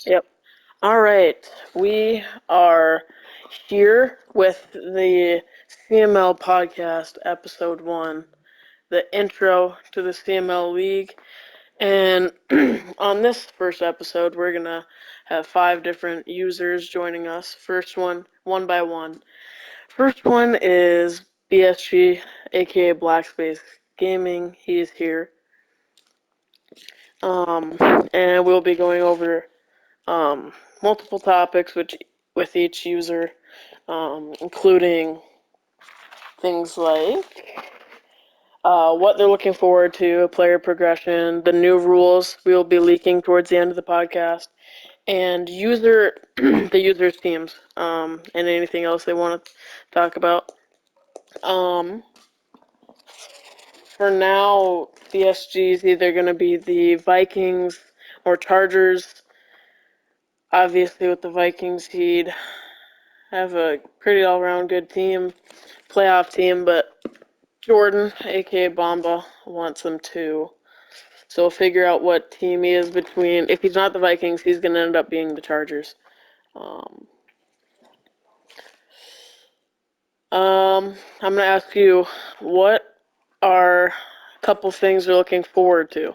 Yep. All right. We are here with the CML podcast, Ep.1, the intro to the CML League. And on this first episode, we're going to have 5 different users joining us. First one by one. First one is BSG, aka Blackspace Gaming. He's here. Um, and we'll be going over multiple topics with each user, including things like what they're looking forward to, player progression, the new rules we will be leaking towards the end of the podcast, and the user's teams, and anything else they want to talk about. Um, for now, BSG is either going to be the Vikings or Chargers. Obviously, with the Vikings, he'd have a pretty all-around good team, playoff team, but Jordan, aka Bamba, wants them too. So we'll figure out what team he is between. If he's not the Vikings, he's going to end up being the Chargers. Um, I'm going to ask you, what are a couple things you're looking forward to?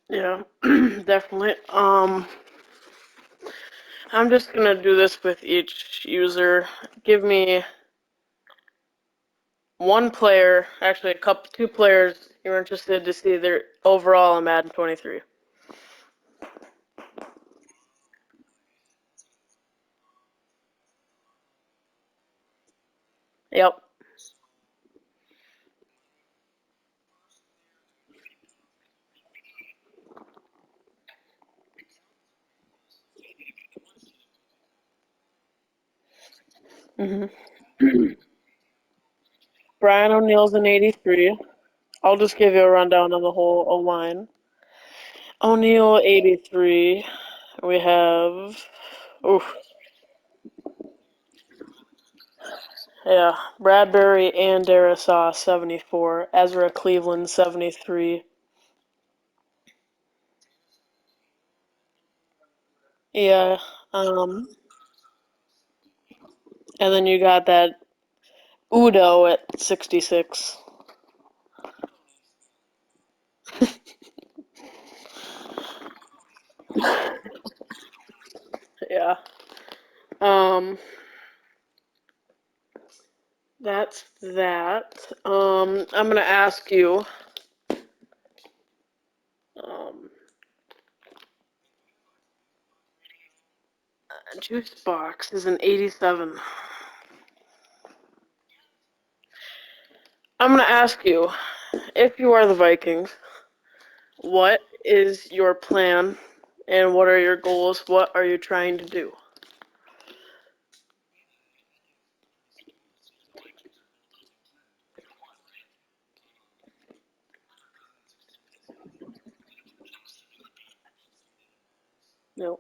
Yeah, definitely. I'm just gonna do this with each user. Give me one player, actually two players you're interested to see their overall in Madden 23. Yep. hmm Brian O'Neill's an 83. I'll just give you a rundown of the whole O line. O'Neill 83. We have, oof, yeah, Bradbury and Darisaw 74. Ezra Cleveland 73. Yeah. Um, and then you got that Udo at 66. Yeah. Um, that's that. I'm gonna ask you. Um, Juice Box is an 87. I'm gonna ask you, if you are the Vikings, what is your plan and what are your goals? What are you trying to do? No.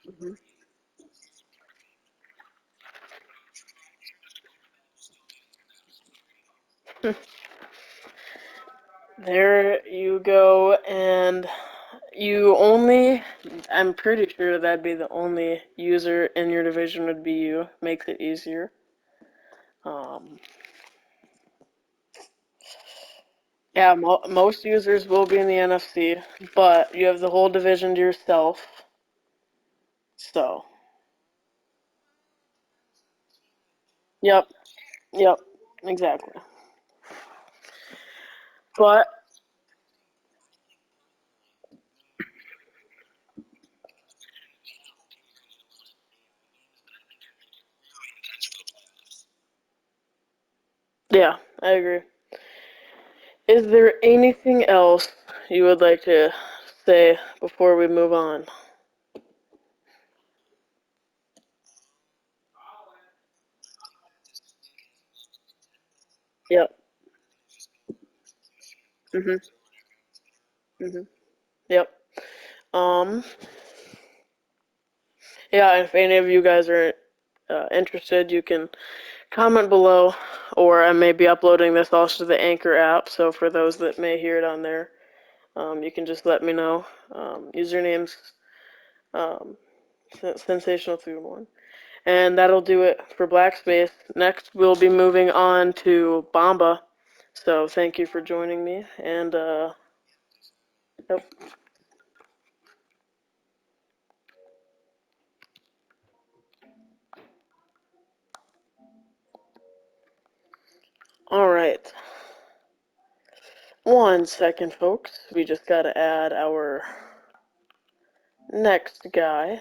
Mhm. There you go, and you only, I'm pretty sure that'd be the only user in your division would be you. Makes it easier. Um, yeah, most users will be in the NFC, but you have the whole division to yourself. So, yep, yep, exactly. But, yeah, I agree. Is there anything else you would like to say before we move on? Yep. Mhm. Mhm. Yep. Um. Yeah. If any of you guys are interested, you can comment below, or I may be uploading this also to the Anchor app. So for those that may hear it on there, you can just let me know. Username's um, Sensational 3-1. And that'll do it for Blackspace. Next, we'll be moving on to Bomba. So thank you for joining me. And yep. All right. 1 second, folks. We just gotta add our next guy.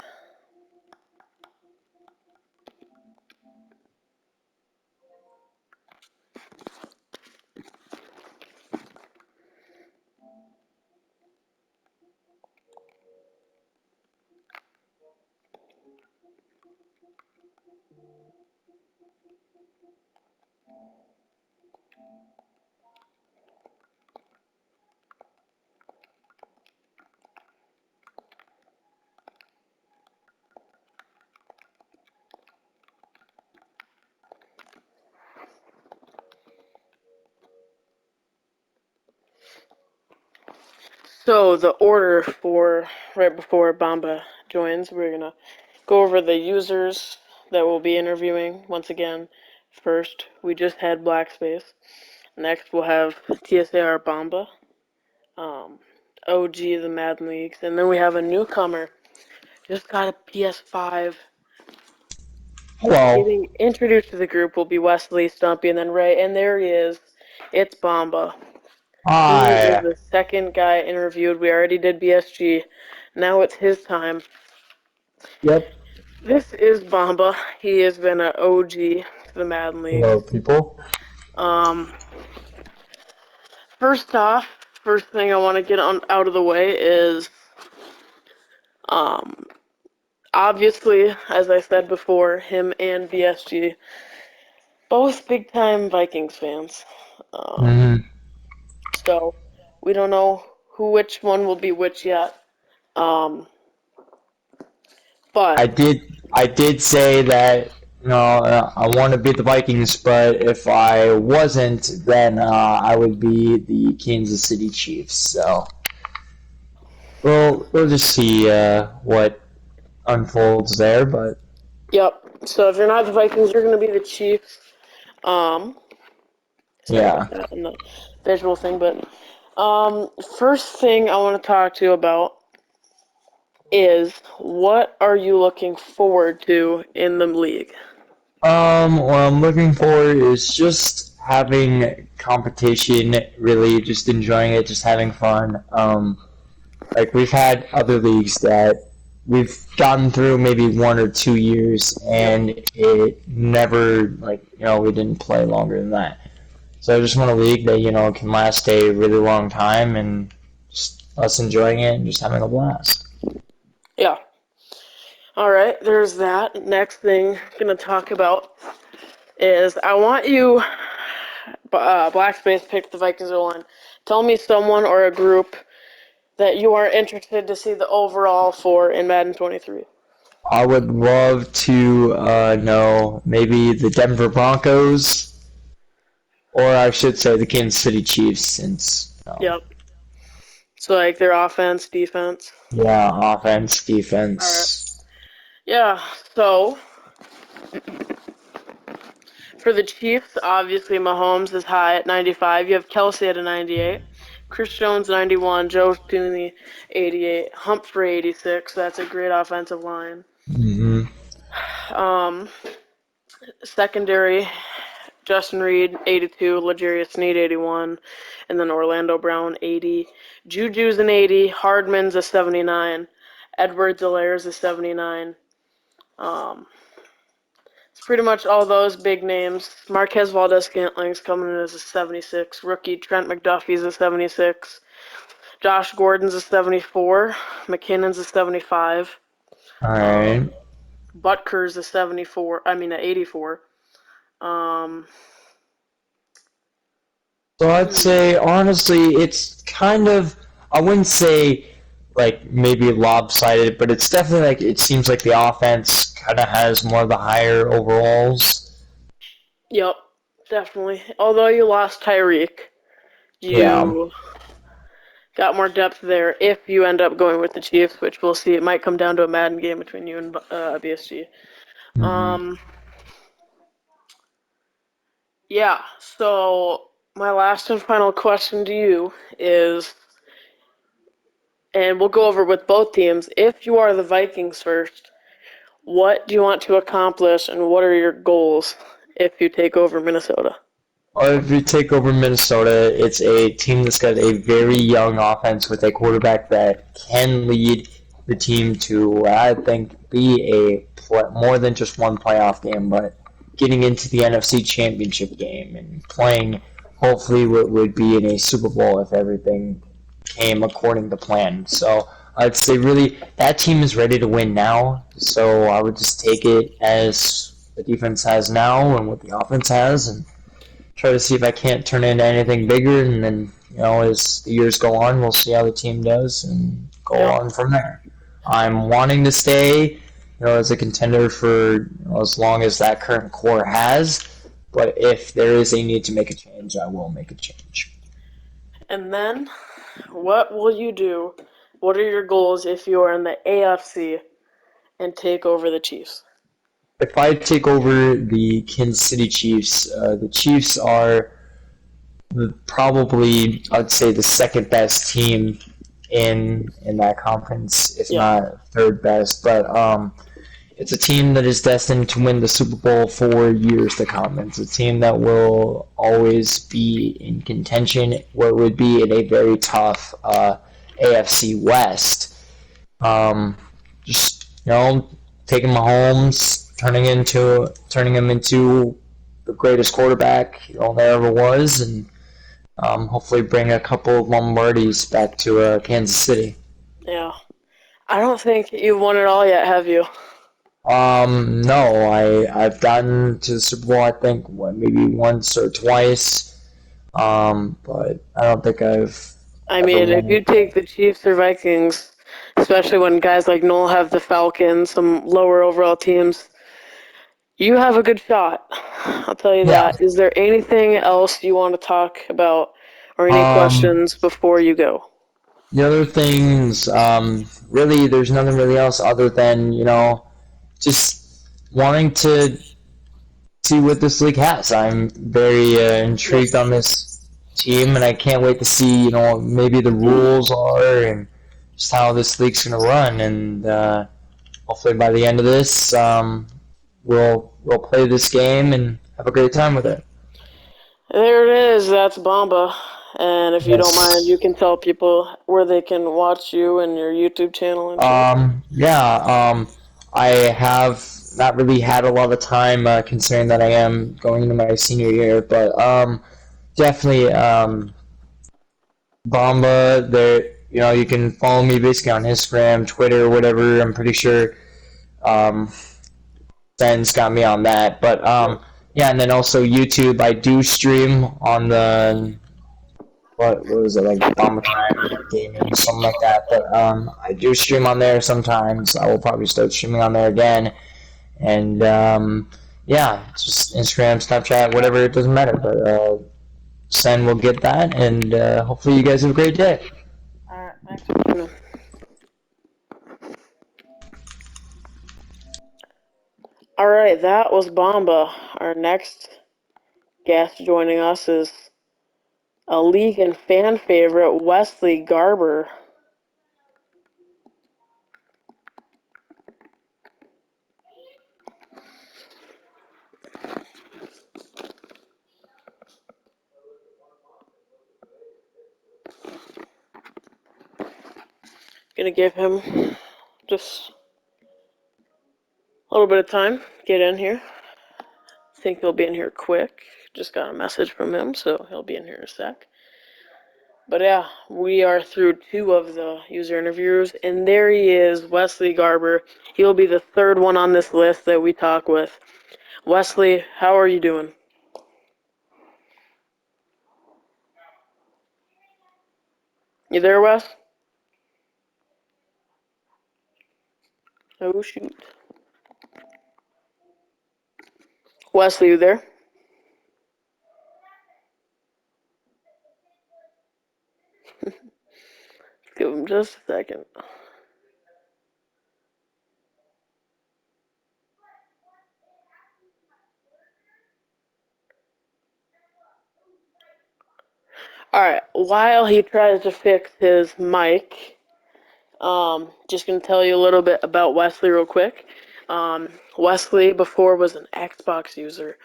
So the order for right before Bomba joins, we're gonna go over the users that we'll be interviewing once again. First, we just had Blackspace. Next, we'll have TSAR Bomba, um, OG the Madden Leagues, and then we have a newcomer. Just got a PS5. Hello. Getting introduced to the group will be Wesley, Stumpy, and then Ray, and there he is. It's Bomba. He is Hi. the second guy interviewed. We already did BSG. Now it's his time. Yep. This is Bomba. He has been an OG to the Madden Leagues. Hello, people. Um, first off, first thing I want to get on out of the way is, um, obviously, as I said before, him and BSG, both big time Vikings fans. Um, hmm so we don't know which one will be which yet. Um, I but did. I did say that I want to beat the Vikings, but if I wasn't, then I would be the Kansas City Chiefs. So we'll just see what unfolds there. But yep. So if you're not the Vikings, you're gonna be the Chiefs. Um, Sorry about yeah. that and the visual thing, but first thing I want to talk to you about is what are you looking forward to in the league? What I'm looking for is just having competition. Really, just enjoying it, just having fun. Like we've had other leagues that we've gotten through maybe 1 or 2 years, Yep. and it never like we didn't play longer than that. So I just want a league that can last a really long time and just us enjoying it and just having a blast. Yeah. All right. There's that. Next thing I'm gonna talk about is I want you, Blackspace picked the Vikings O-line. Tell me someone or a group that you are interested to see the overall for in Madden 23. I would love to know maybe the Denver Broncos, or I should say the Kansas City Chiefs, since Yep. So like their offense, defense. yeah, offense, All right. defense. Yeah. So for the Chiefs, obviously Mahomes is high at 95. You have Kelsey at a 98. Chris Jones 91, Joe Tooney 88, Humphrey 86. That's a great offensive line. Mm-hmm. Um, secondary, Justin Reed 82, L'Jarius Sneed 81, and then Orlando Brown 80. Juju's an 80, Hardman's a 79, Edwards-Helaire's a 79. Um, it's pretty much all those big names. Marquez Valdez-Scantling's coming in as a 76. Rookie Trent McDuffie's a 76. Josh Gordon's a 74. McKinnon's a 75. All Um, right. Butker's a 74. I mean, a 84. Um, So I'd hmm, say honestly, it's kind of, I wouldn't say like maybe lopsided, but it's definitely like it seems like the offense kind of has more of the higher overalls. yep, definitely. Although you lost Tyreek, Yeah. you got more depth there if you end up going with the Chiefs, which we'll see. It might come down to a Madden game between you and BSG. Hmm. Um, yeah, so my last and final question to you is, and we'll go over with both teams, if you are the Vikings first, what do you want to accomplish and what are your goals if you take over Minnesota? Or if you take over Minnesota, it's a team that's got a very young offense with a quarterback that can lead the team to, I think, be more than just one playoff game, but getting into the NFC Championship game and playing, hopefully, what would be in a Super Bowl if everything came according to plan. So I'd say, really, that team is ready to win now. So I would just take it as the defense has now and what the offense has, and try to see if I can't turn into anything bigger, and then as the years go on, we'll see how the team does and go Yeah. on from there. I'm wanting to stay, as a contender for as long as that current core has. But if there is a need to make a change, I will make a change. And then, what will you do? What are your goals if you are in the AFC and take over the Chiefs? If I take over the Kansas City Chiefs, the Chiefs are probably, I'd say, the second best team in that conference, if Yep. not third best. But it's a team that is destined to win the Super Bowl for years to come. It's a team that will always be in contention. What would be in a very tough AFC West. Um, just taking Mahomes, turning him into the greatest quarterback there ever was, and hopefully bring a couple of Lombardis back to Kansas City. Yeah. I don't think you've won it all yet, have you? No, I've gotten to the Super Bowl, I think, maybe once or twice. But I don't think I've I ever mean, if won you take the Chiefs or Vikings, especially when guys like Noel have the Falcons, some lower overall teams, you have a good shot. I'll tell you it. Yeah. that. Is there anything else you want to talk about or any Um, questions before you go? the other things, really, there's nothing really else other than just wanting to see what this league has. I'm very Yep. intrigued on this team, and I can't wait to see, maybe the rules are and just how this league's going to run. And hopefully by the end of this, we'll play this game and have a great time with it. There it is. That's Bomba. And if you don't mind, you Yes. can tell people where they can watch you and your YouTube channel and shit. Yeah. I have not really had a lot of time, considering that I am going into my senior year, but definitely Bomba. There, you can follow me basically on Instagram, Twitter, whatever. I'm pretty sure um, Ben's got me on that. But Yep. yeah, and then also YouTube. I do stream on the what was it, like Bomba Time? gaming, something like that. But I do stream on there sometimes. I will probably start streaming on there again. And yeah, just Instagram, Snapchat, whatever, it doesn't matter. But Sen will get that, and hopefully you guys have a great day. Alright, thanks. Alright, that was Bomba. Our next guest joining us is a league and fan favorite, Wesley Garber. Gonna give him just a little bit of time. Get in here. Think he'll be in here quick. Just got a message from him, so he'll be in here in a sec. But yeah, we are through 2 of the user interviews, and there he is, Wesley Garber. He'll be the 3rd one on this list that we talk with. Wesley, how are you doing? You there, Wes? Oh, shoot. Wesley, you there? Give him just a second. Alright, while he tries to fix his mic, just gonna tell you a little bit about Wesley real quick. Wesley before was an Xbox user.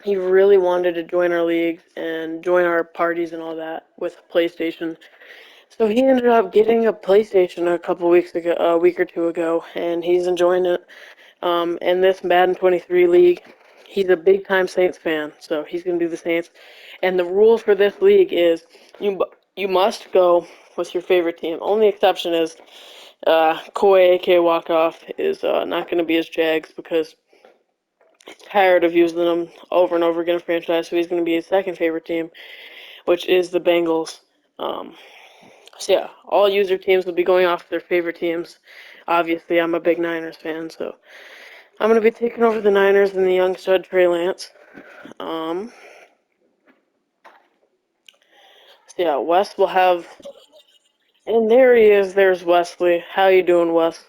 He really wanted to join our league and join our parties and all that with PlayStation. So he ended up getting a PlayStation a couple weeks ago, a week or 2 ago, and he's enjoying it. In this Madden 23 league, he's a big-time Saints fan, so he's gonna do the Saints. And the rules for this league is you must go with your favorite team. Only exception is Koi, aka Walkoff, is not going to be his Jags because he's tired of using them over and over again in franchise, so he's going to be his second favorite team, which is the Bengals. Um, so yeah, all user teams will be going off their favorite teams. Obviously, I'm a big Niners fan, so I'm going to be taking over the Niners and the young stud Trey Lance. So yeah, Wes will have, and there he is. There's Wesley. How you doing, Wes?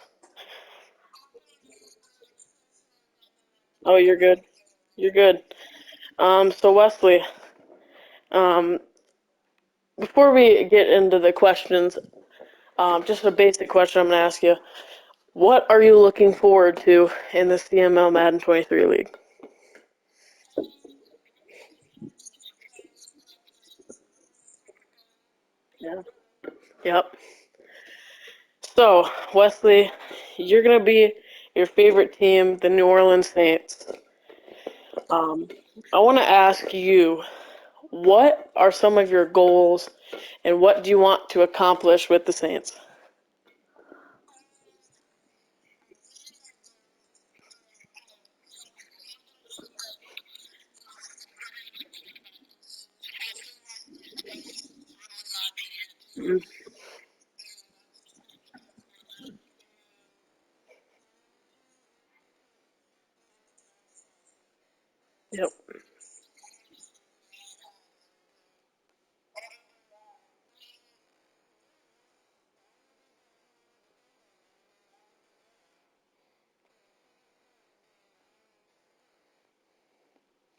Oh, you're good. You're good. So Wesley, um, before we get into the questions, just a basic question I'm gonna ask you. What are you looking forward to in the CML Madden 23 League? Yeah. Yep. So, Wesley, you're gonna be your favorite team, the New Orleans Saints. Um, I want to ask you, what are some of your goals, and what do you want to accomplish with the Saints? Mhm. Yep.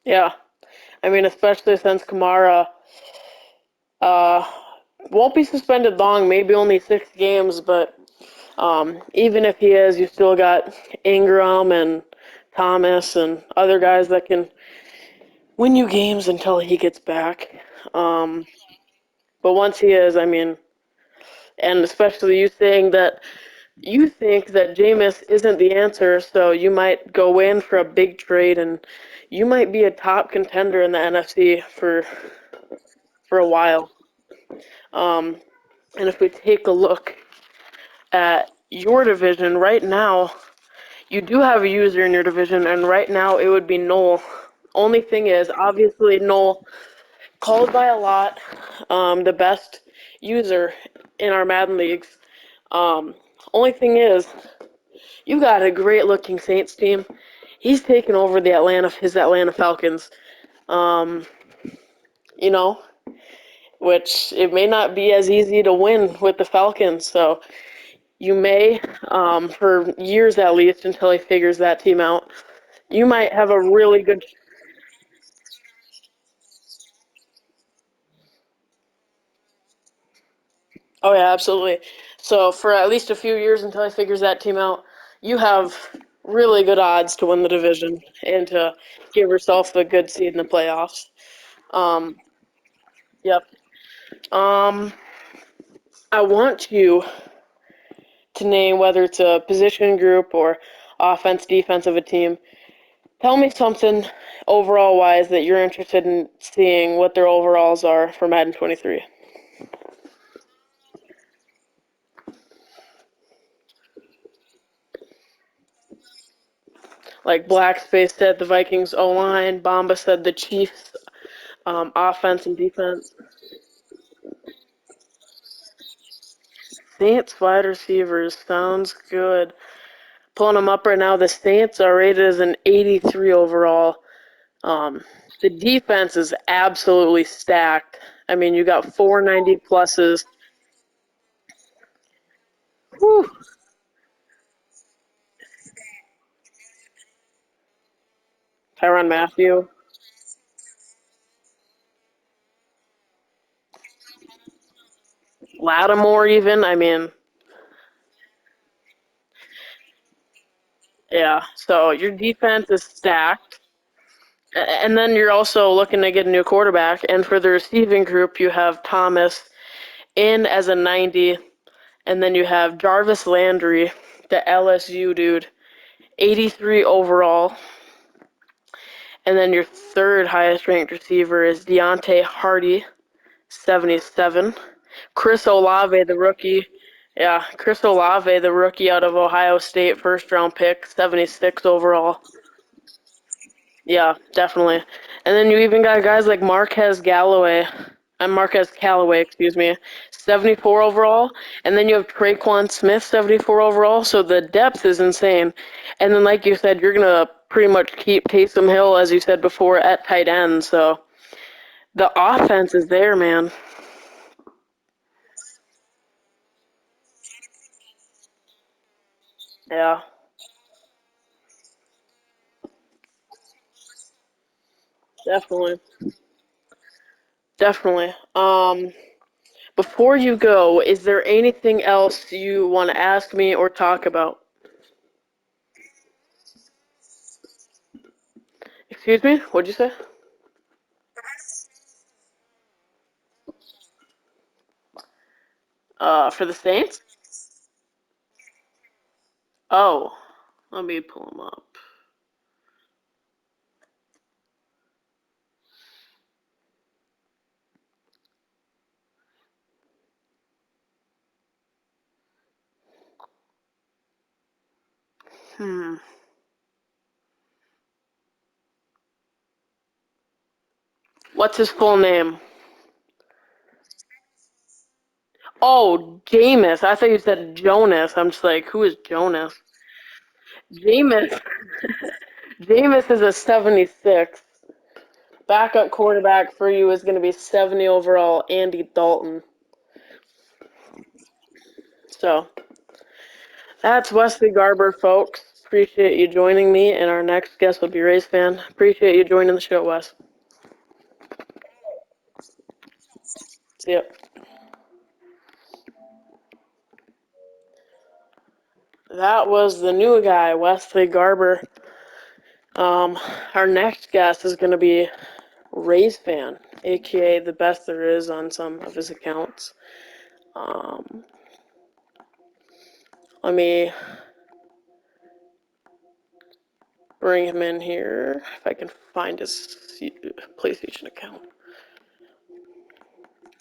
Yeah. I mean, especially since Kamara uh, won't be suspended long, maybe only 6 games, but even if he is, you still got Ingram and Thomas and other guys that can win you games until he gets back. Um, but once he is, I mean, and especially you saying that you think that Jameis isn't the answer, so you might go in for a big trade and you might be a top contender in the NFC for a while. Um, and if we take a look at your division right now, you do have a user in your division, and right now it would be Noel. Only thing is, obviously, Noel called by a lot, the best user in our Madden leagues. Um, Only thing is, you got a great looking Saints team. He's taken over his Atlanta Falcons. Um, you know, which it may not be as easy to win with the Falcons. So you may, for years at least, until he figures that team out, you might have a really good. Oh yeah, absolutely. So for at least a few years until he figures that team out, you have really good odds to win the division and to give yourself a good seed in the playoffs. Um, yep. Um, I want you to name whether it's a position group or offense, defense of a team. Tell me something overall wise that you're interested in seeing what their overalls are for Madden 23. Like Blackspace said, the Vikings O line. Bomba said the Chiefs offense and defense. Saints wide receivers sounds good. Pulling them up right now. The Saints are rated as an 83 overall. Um, the defense is absolutely stacked. I mean, you got 490 pluses. Whew. Tyrann Mathieu, Lattimore, even. I mean, yeah. So your defense is stacked. And then you're also looking to get a new quarterback. And for the receiving group, you have Thomas in as a 90. And then you have Jarvis Landry, the LSU dude, 83 overall. And then your third highest ranked receiver is Deontay Hardy, 77. Chris Olave, the rookie. Yeah, Chris Olave, the rookie out of Ohio State, first round pick, 76 overall. Yeah, definitely. And then you even got guys like Marquez Callaway, excuse me, 74 overall. And then you have Traquan Smith, 74 overall. So the depth is insane. And then, like you said, you're going to pretty much keep Taysom Hill, as you said before, at tight end. So the offense is there, man. Yeah, definitely. Definitely. Before you go, is there anything else you want to ask me or talk about? Excuse me? What'd you say? For the Saints? Oh, let me pull them up. Hmm. What's his full name? Oh, Jameis. I thought you said Jonas. I'm just like, who is Jonas? Jameis. Jameis is a 76. Backup quarterback for you is going to be 70 overall, Andy Dalton. So that's Wesley Garber, folks. Appreciate you joining me, and our next guest will be Rays fan. Appreciate you joining the show, Wes. See ya. That was the new guy, Wesley Garber. Our next guest is going to be Rays fan, aka the best there is on some of his accounts. Um, Let me bring him in here if I can find his PlayStation account.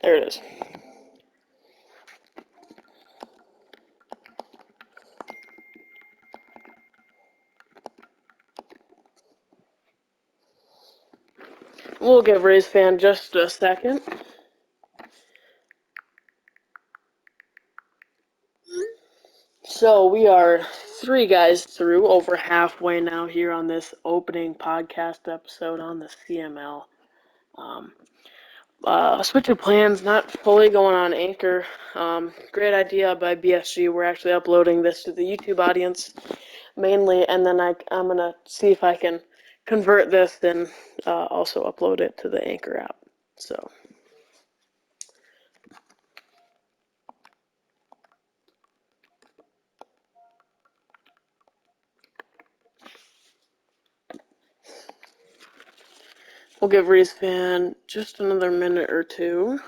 There it is. We'll give Rays fan just a second. So we are three guys through, over halfway now here on this opening podcast episode on the CML. Um, Switch of plans, not fully going on Anchor. Great idea by BSG. We're actually uploading this to the YouTube audience mainly, and then I'm gonna see if I can convert this and also upload it to the Anchor app. So. We'll give Fan just another minute or two.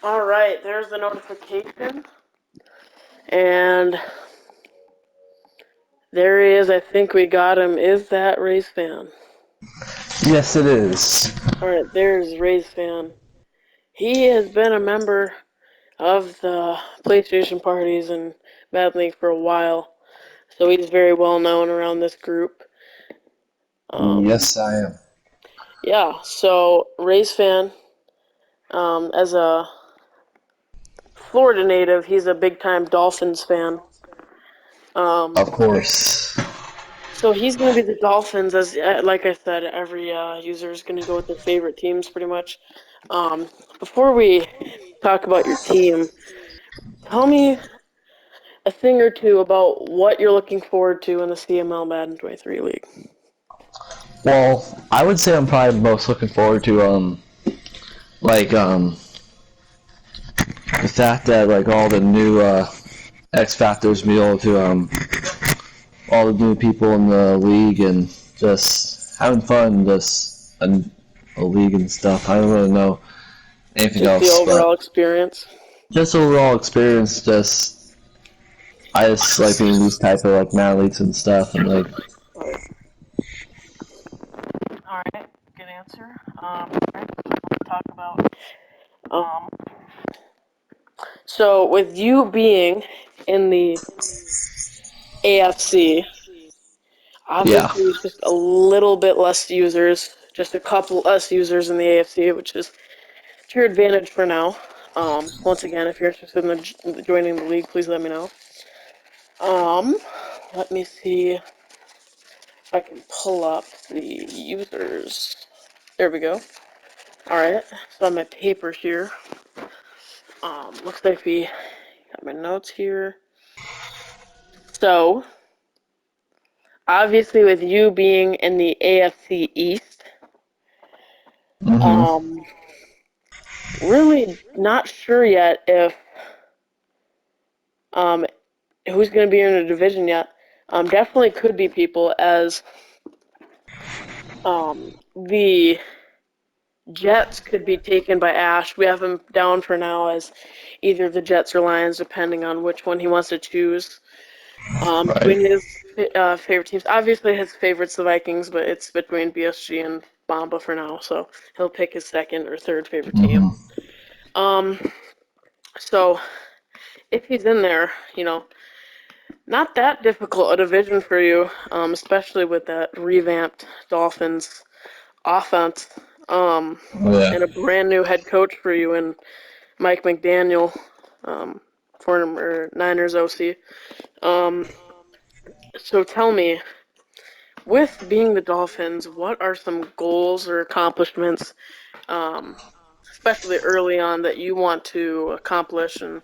All right, there's the notification. And there he is. I think we got him. Is that Rays Fan? Yes, it is. All right, there's Rays Fan. He has been a member of the PlayStation parties in Mad League for a while, so he's very well known around this group. Yes, I am. Yeah, so Rays Fan, as a Florida native, he's a big-time Dolphins fan. Of course. So he's going to be the Dolphins, as like I said, every user is going to go with their favorite teams pretty much. Before we talk about your team, tell me a thing or two about what you're looking forward to in the CML Madden 23 League. Well, I would say I'm probably most looking forward to like the fact that like all the new X Factors be able to all the new people in the league and just having fun, just a league and stuff. I don't really know anything Just the else, but overall experience. just overall experience. Just I just like being these type of like mad leagues and stuff, and like All right, good answer. Let's talk about. Um, so with you being in the AFC, yeah. obviously just a little bit less users, just a couple less users in the AFC, which is to your advantage for now. Once again, if you're interested in joining the league, please let me know. Um, Let me see if I can pull up the users. There we go. All right, so on my paper here. Looks like we got my notes here. So, obviously, with you being in the AFC East, Mhm. um, really not sure yet if um, who's going to be in the division yet. Definitely could be people as the Jets could be taken by Ash. We have him down for now as either the Jets or Lions, depending on which one he wants to choose. Right. Between his favorite teams, obviously his favorite's the Vikings, but it's between BSG and Bamba for now, so he'll pick his second or third favorite team. Mhm. Um, so if he's in there, not that difficult a division for you, especially with that revamped Dolphins offense, Yeah. and a brand new head coach for you in Mike McDaniel, former Niners OC. Um, so tell me, with being the Dolphins, what are some goals or accomplishments, um, especially early on, that you want to accomplish and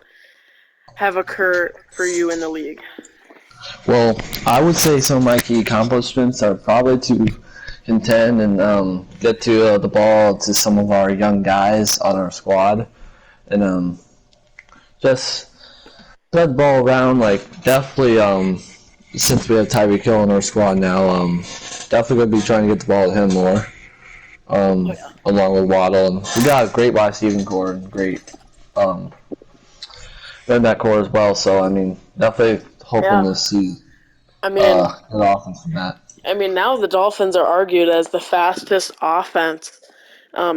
have occur for you in the league? Well, I would say some of my key accomplishments are probably to contend and get to the ball to some of our young guys on our squad, and just spread the ball around. Like definitely, since we have Tyreek Hill in our squad now, definitely gonna be trying to get the ball to him more. Oh yeah, Along with Waddle, and we got a great wide receiving core and great um, running back core as well. So I mean, definitely hoping yeah. to see I mean, good offense from that. now the Dolphins are argued as the fastest offense,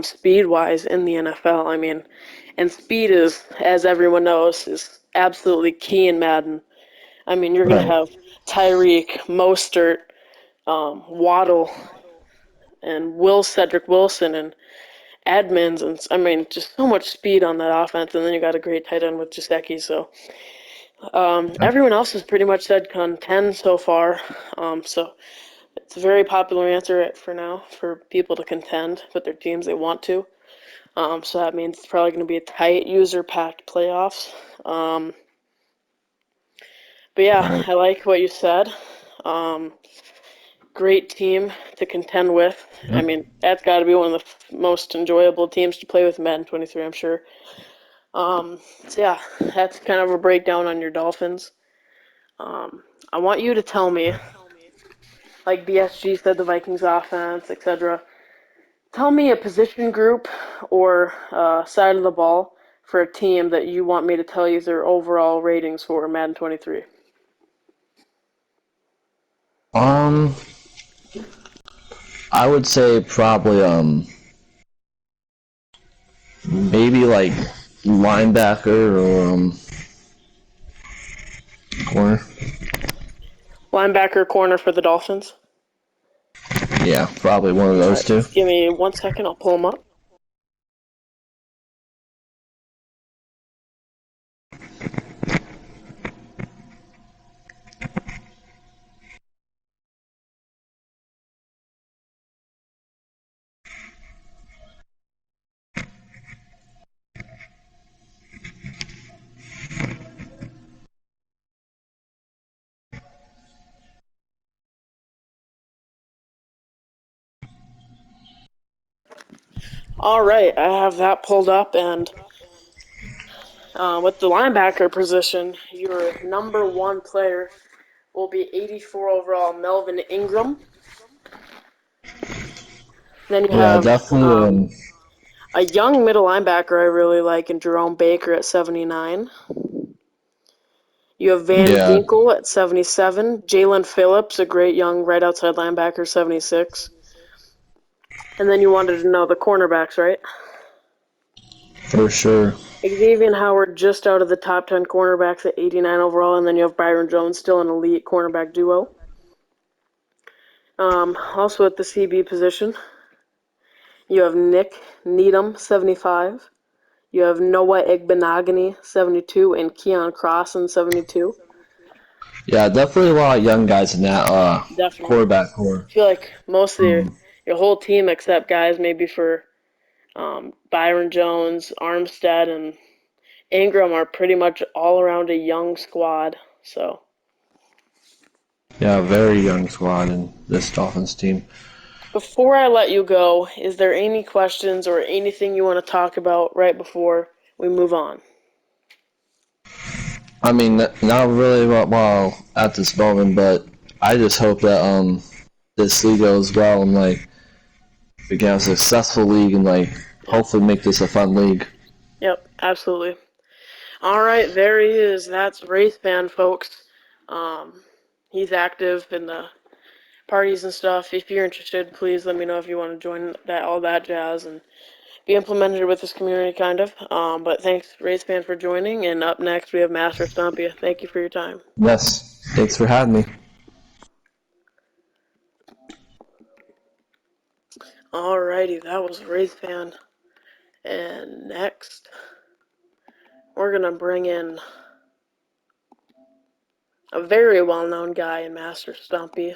speed-wise in the NFL. I mean, And speed is, as everyone knows, is absolutely key in Madden. I mean, you're going to Right. have Tyreek, Mostert, Waddle, and Cedric Wilson, and Edmonds, and I mean, just so much speed on that offense. And then you got a great tight end with Gesicki. So everyone else has pretty much said contend so far. So it's a very popular answer for now for people to contend with their teams they want to. So that means it's probably going to be a tight, user-packed playoffs. But yeah, Right. I like what you said. Um, Great team to contend with. I Yep. mean, that's got to be one of the most enjoyable teams to play with in Madden 23, I'm sure. So yeah, that's kind of a breakdown on your Dolphins. I want you to tell me, like BSG said, the Vikings offense, etc. Tell me a position group or side of the ball for a team that you want me to tell you their overall ratings for Madden 23. Um, I would say probably maybe like linebacker or corner. Linebacker, corner for the Dolphins. Yeah, probably one of All those right, two. give me 1 second. I'll pull them up. All right, I have that pulled up, and with the linebacker position, your number one player will be 84 overall, Melvin Ingram. Then you Yeah, have definitely. a young middle linebacker I really like in Jerome Baker at 79. You have Van Yeah, Ginkel at 77. Jalen Phillips, a great young right outside linebacker, 76. And then you wanted to know the cornerbacks, right? for sure. Xavier Howard just out of the top 10 cornerbacks at 89 overall, and then you have Byron Jones, still an elite cornerback duo. Also at the CB position, you have Nick Needham, 75. You have Noah Igbenogany, 72, and Keon Crossan, 72. Yeah, definitely a lot of young guys in that Definitely. quarterback core. I feel like most of Um, your whole team, except guys maybe for Byron Jones, Armstead, and Ingram, are pretty much all around a young squad. So yeah, very young squad in this Dolphins team. before I let you go, is there any questions or anything you want to talk about right before we move on? I mean, not really well at this moment, but I just hope that this league goes well and like we can have a successful league and like Yep. hopefully make this a fun league. Yep, absolutely. All right, there he is. That's Race Fan, folks. He's active in the parties and stuff. If you're interested, please let me know if you want to join that all that jazz and be implemented with this community, kind of. But thanks, Race Fan, for joining. And up next, we have Master Stompia. Thank you for your time. Yes, thanks for having me. Alrighty, that was Race Fan. And next, we're gonna bring in a very well-known guy in Master Stompy.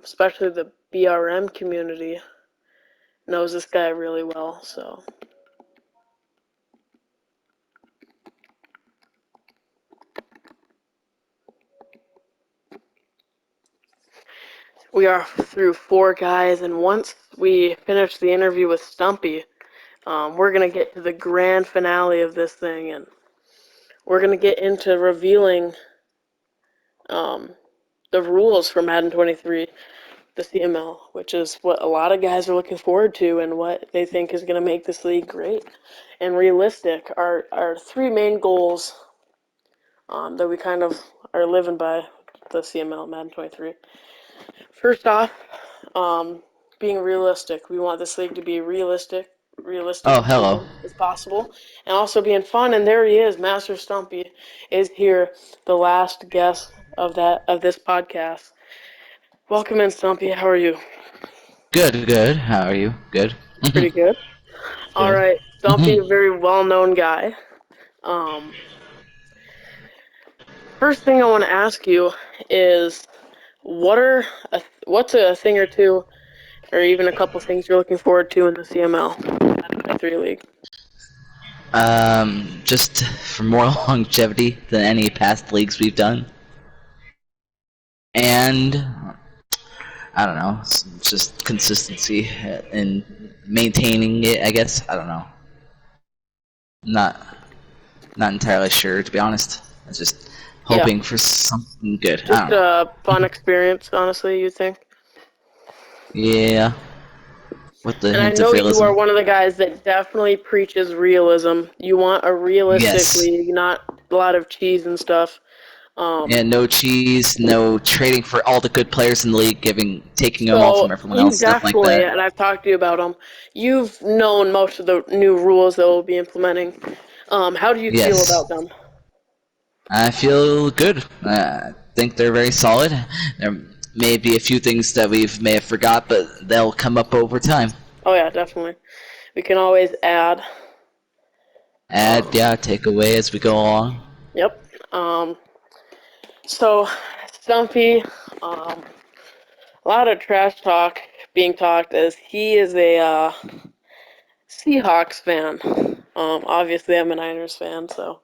Especially the BRM community knows this guy really well. So we are through 4 guys, and once we finish the interview with Stumpy, we're gonna get to the grand finale of this thing, and we're gonna get into revealing um, the rules for Madden 23, the CML, which is what a lot of guys are looking forward to and what they think is gonna make this league great and realistic. Our 3 main goals that we kind of are living by the CML Madden 23. First off, being realistic. We want this league to be realistic Oh, hello. achievement as possible, and also being fun. And there he is, Master Stumpy, is here, the last guest of this podcast. Welcome in, Stumpy. How are you? Good, good. How are you? Good. Pretty good. All Good. right, Stumpy, a very well-known guy. Um, First thing I want to ask you is, what's a thing or two, or even a couple things you're looking forward to in the CML 3 League? Just for more longevity than any past leagues we've done. And I don't know, just consistency in maintaining it, I guess. I don't know. Not not entirely sure, to be honest. I'm just Yeah, hoping for something good. I just don't know. a fun experience, honestly, you think? Yeah, with the And I hint of know you realism. are one of the guys that definitely preaches realism. You want a realistic Yes. league, not a lot of cheese and stuff. And no cheese, no trading for all the good players in the league, taking them all So from everyone you else, stuff like definitely, that. and I've talked to you about them, you've known most of the new rules that we'll be implementing. How do you feel Yes. about them? I feel good. I think they're very solid. There may be a few things that may have forgot, but they'll come up over time. Oh yeah, definitely. We can always add. Add, Um, yeah, take away as we go along. yep. So Stumpy, a lot of trash talk being talked as he is a Seahawks fan. Obviously, I'm a Niners fan, so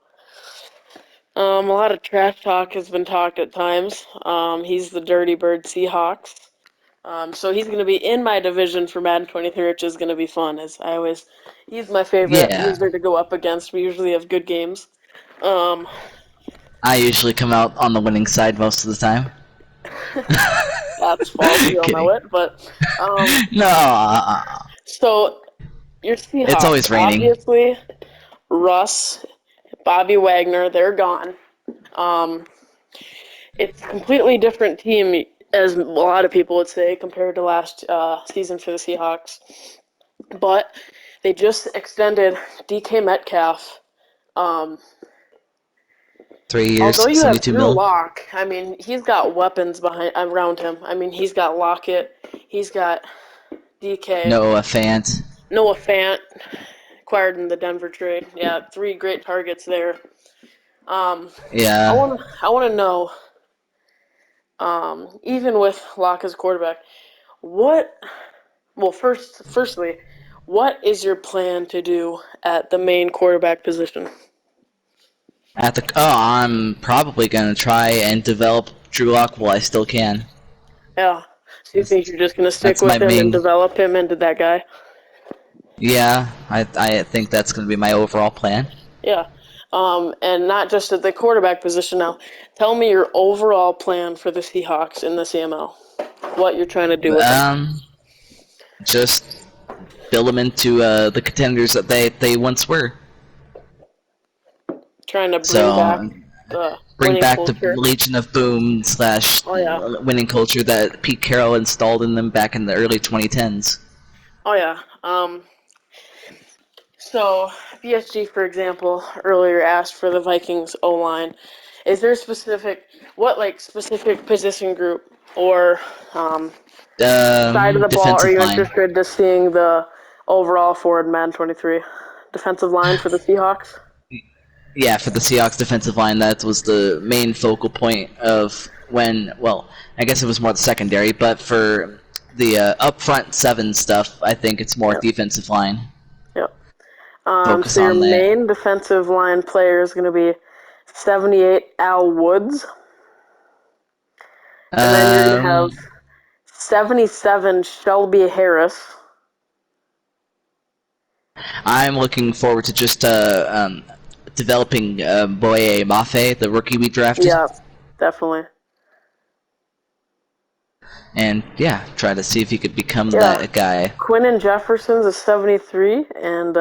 a lot of trash talk has been talked at times. He's the Dirty Bird Seahawks. So he's going to be in my division for Madden 23, which is going to be fun. He's my favorite Yeah, user to go up against. We usually have good games. Um, I usually come out on the winning side most of the time. that's false. We all know Kidding. it, but No, so your it's Seahawks, always raining. obviously, Russ, Bobby Wagner, they're gone. Um, it's a completely different team, as a lot of people would say, compared to last season for the Seahawks. But they just extended DK Metcalf. Um, 3 years, although you have 72 Drew mil. Lock, I mean, he's got weapons behind around him. I mean, he's got Lockett, he's got DK, No Fant. Noah Fant, acquired in the Denver trade. Yeah, 3 great targets there. Yeah, I want to know, even with Locke as quarterback, what? Well, firstly, what is your plan to do at the main quarterback position? I'm probably gonna try and develop Drew Lock while I still can. Yeah. So you think you're just gonna stick That's my with him and main. develop him into that guy? Yeah, I think that's gonna be my overall plan. Yeah. And not just at the quarterback position now. Tell me your overall plan for the Seahawks in the CML. What you're trying to do with them. Um, just build them into the contenders that they once were. Trying to bring back So the bring winning back the culture. Legion of Boom slash Oh yeah. winning culture that Pete Carroll installed in them back in the early 2010s. Oh yeah. So BSG, for example, earlier asked for the Vikings O line. Is there a specific position group or side of the ball are Defensive you line. interested to seeing the overall for Madden 23? Defensive line for the Seahawks? Yeah, for the Seahawks defensive line, that was the main focal point of when. Well, I guess it was more the secondary, but for the up front seven stuff, I think it's more Yep. defensive line. Yep. Focus So your on that. main defensive line player is going to be 78 Al Woods, and then you're going to have Um, 77 Shelby Harris. I'm looking forward to just developing Boye Mafe, the rookie we drafted, Yeah, definitely. and yeah, try to see if he could become Yeah, that guy. Quinn Jefferson's a 73, and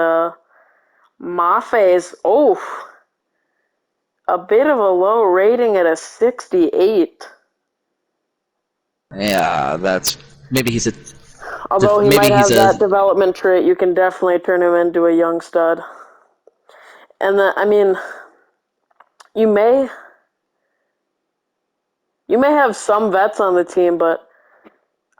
Maffei's, a bit of a low rating at a 68. Yeah, that's maybe he's a Although he maybe might he's have a that development trait, you can definitely turn him into a young stud. And I mean, you may have some vets on the team, but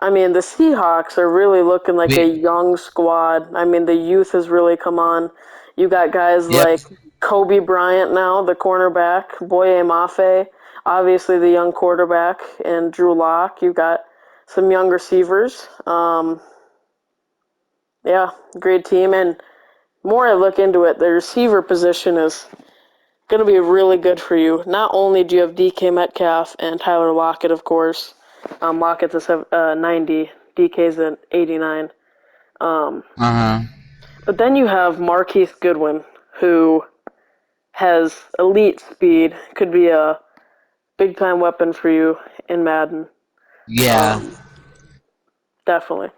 I mean, the Seahawks are really looking like a we young squad. I mean, the youth has really come on. You got guys yep. like Kobe Bryant now, the cornerback, Boye Mafe, obviously the young quarterback, and Drew Lock. You got some young receivers. Yeah, great team. And more I look into it, the receiver position is going to be really good for you. Not only do you have DK Metcalf and Tyler Lockett, of course. Lockett's a 90, DK's an 89. Uh-huh. But then you have Marquise Goodwin, who has elite speed, could be a big-time weapon for you in Madden. Yeah. Um, definitely.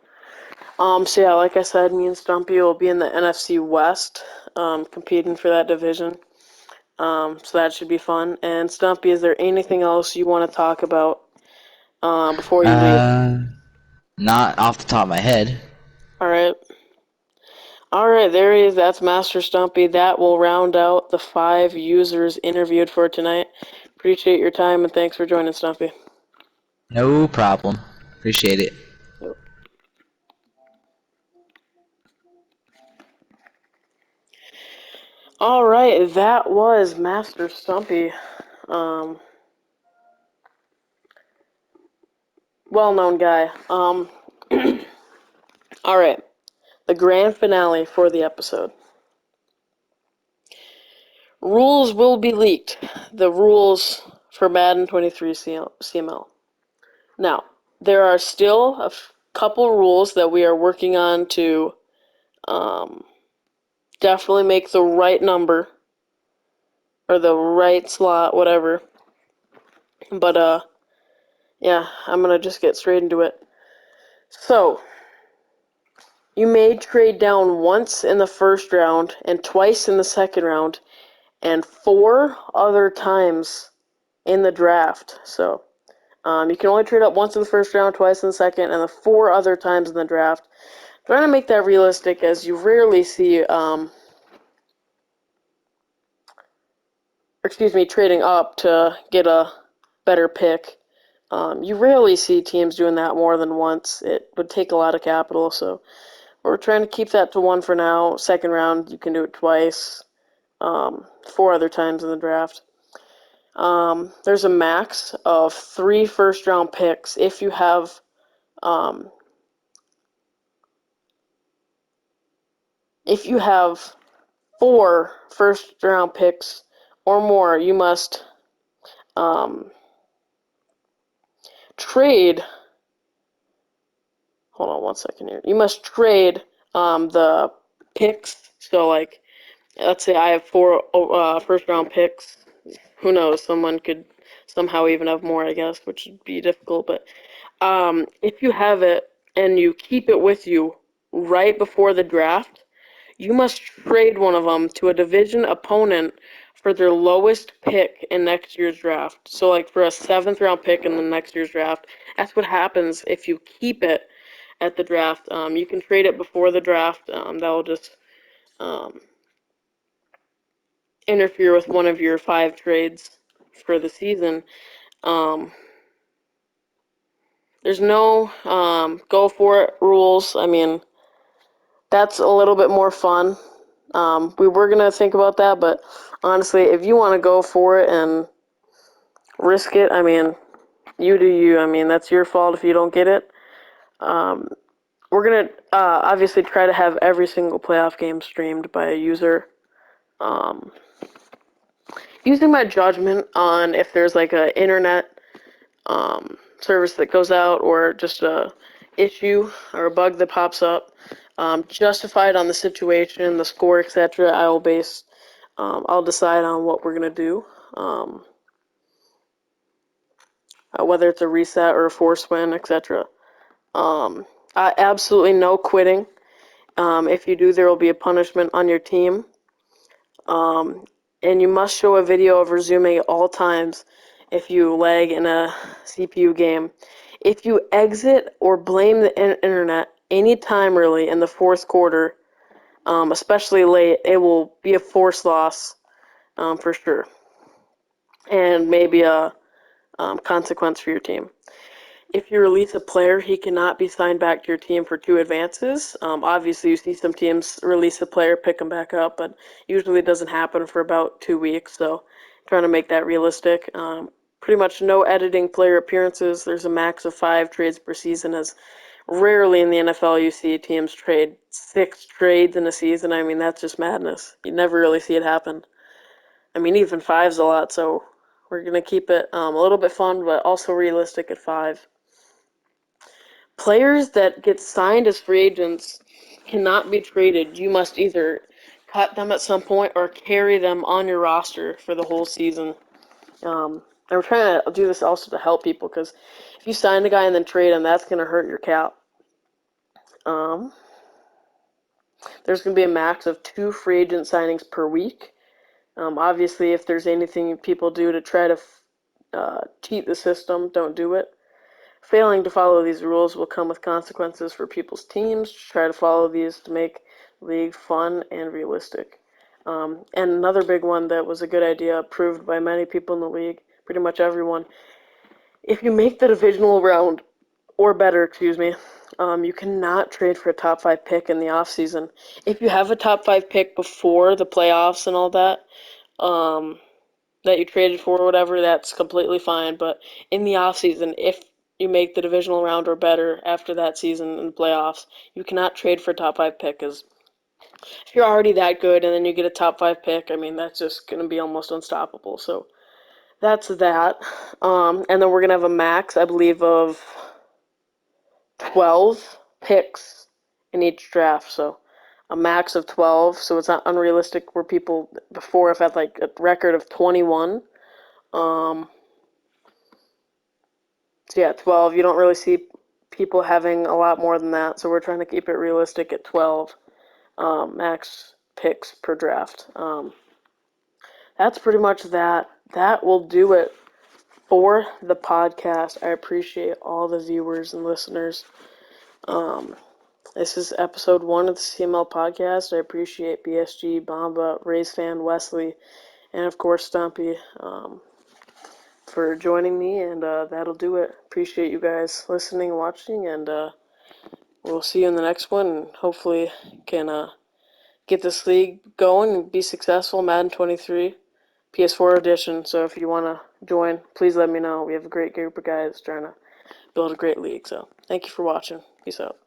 So yeah, like I said, me and Stumpy will be in the NFC West, competing for that division. So that should be fun. And Stumpy, is there anything else you want to talk about before you leave? Uh, Not off the top of my head. All right. All right, there he is. That's Master Stumpy. That will round out the 5 users interviewed for tonight. Appreciate your time and thanks for joining, Stumpy. No problem. Appreciate it. All right, that was Master Stumpy. Um, well-known guy. All right, the grand finale for the episode. Rules will be leaked. The rules for Madden 23 CML. Now, there are still a couple rules that we are working on to definitely make the right number or the right slot, whatever. But yeah, I'm gonna just get straight into it. So, you may trade down once in the first round and twice in the second round and 4 other times in the draft. So, you can only trade up once in the first round, twice in the second, and the 4 other times in the draft. Trying to make that realistic, as you rarely see, trading up to get a better pick. You rarely see teams doing that more than once. It would take a lot of capital, so we're trying to keep that to 1 for now. Second round, you can do it twice, 4 other times in the draft. There's a max of 3 first-round picks if you have um, 4 first-round picks or more. You must um, trade. Hold on 1 second here. You must trade the picks. So, like, let's say I have 4 first-round picks. Who knows? Someone could somehow even have more, I guess, which would be difficult. But if you have it and you keep it with you right before the draft, you must trade one of them to a division opponent for their lowest pick in next year's draft. So, like, for a 7th round pick in the next year's draft, that's what happens if you keep it at the draft. You can trade it before the draft. That will just um, interfere with one of your 5 trades for the season. Um, there's no go for it rules. I mean, that's a little bit more fun. We were going to think about that, but honestly, if you want to go for it and risk it, I mean, you do you. I mean, that's your fault if you don't get it. We're going to obviously try to have every single playoff game streamed by a user. Using my judgment on if there's like a internet service that goes out or just a issue or a bug that pops up, justified on the situation, the score, etc. I'll decide on what we're gonna do, whether it's a reset or a force win, etc. Absolutely no quitting. If you do, there will be a punishment on your team. And you must show a video of resuming at all times if you lag in a CPU game. If you exit or blame the internet anytime really in the fourth quarter, especially late, it will be a forced loss for sure, and maybe a consequence for your team. If you release a player, he cannot be signed back to your team for 2 advances. Obviously, you see some teams release a player, pick him back up, but usually it doesn't happen for about 2 weeks, so trying to make that realistic. Pretty much no editing player appearances. There's a max of 5 trades per season, as rarely in the NFL you see teams trade 6 trades in a season. I mean, that's just madness. You never really see it happen. I mean, even 5's a lot, so we're going to keep it a little bit fun, but also realistic at 5. Players that get signed as free agents cannot be traded. You must either cut them at some point or carry them on your roster for the whole season. And we're trying to do this also to help people, because if you sign a guy and then trade him, that's going to hurt your cap. There's going to be a max of 2 free agent signings per week. Obviously, if there's anything people do to try to cheat the system, don't do it. Failing to follow these rules will come with consequences for people's teams. Try to follow these to make the league fun and realistic. And another big one that was a good idea, approved by many people in the league, pretty much everyone. If you make the divisional round, or better, you cannot trade for a top 5 pick in the offseason. If you have a top 5 pick before the playoffs and all that, that you traded for or whatever, that's completely fine. But in the offseason, if you make the divisional round or better after that season in the playoffs, you cannot trade for a top 5 pick, because if you're already that good and then you get a top 5 pick, I mean, that's just going to be almost unstoppable. So that's that. And then we're going to have a max, I believe, of 12 picks in each draft. So a max of 12. So it's not unrealistic where people before have had like a record of 21. So yeah, 12. You don't really see people having a lot more than that. So we're trying to keep it realistic at 12 max picks per draft. That's pretty much that. That will do it for the podcast. I appreciate all the viewers and listeners. This is episode 1 of the CML podcast. I appreciate BSG, Bamba, Rays fan, Wesley, and of course Stumpy for joining me, and that'll do it. Appreciate you guys listening and watching, and we'll see you in the next one, and hopefully can get this league going and be successful. Madden 23, PS4 edition, so if you want to join, please let me know. We have a great group of guys trying to build a great league, so thank you for watching. Peace out.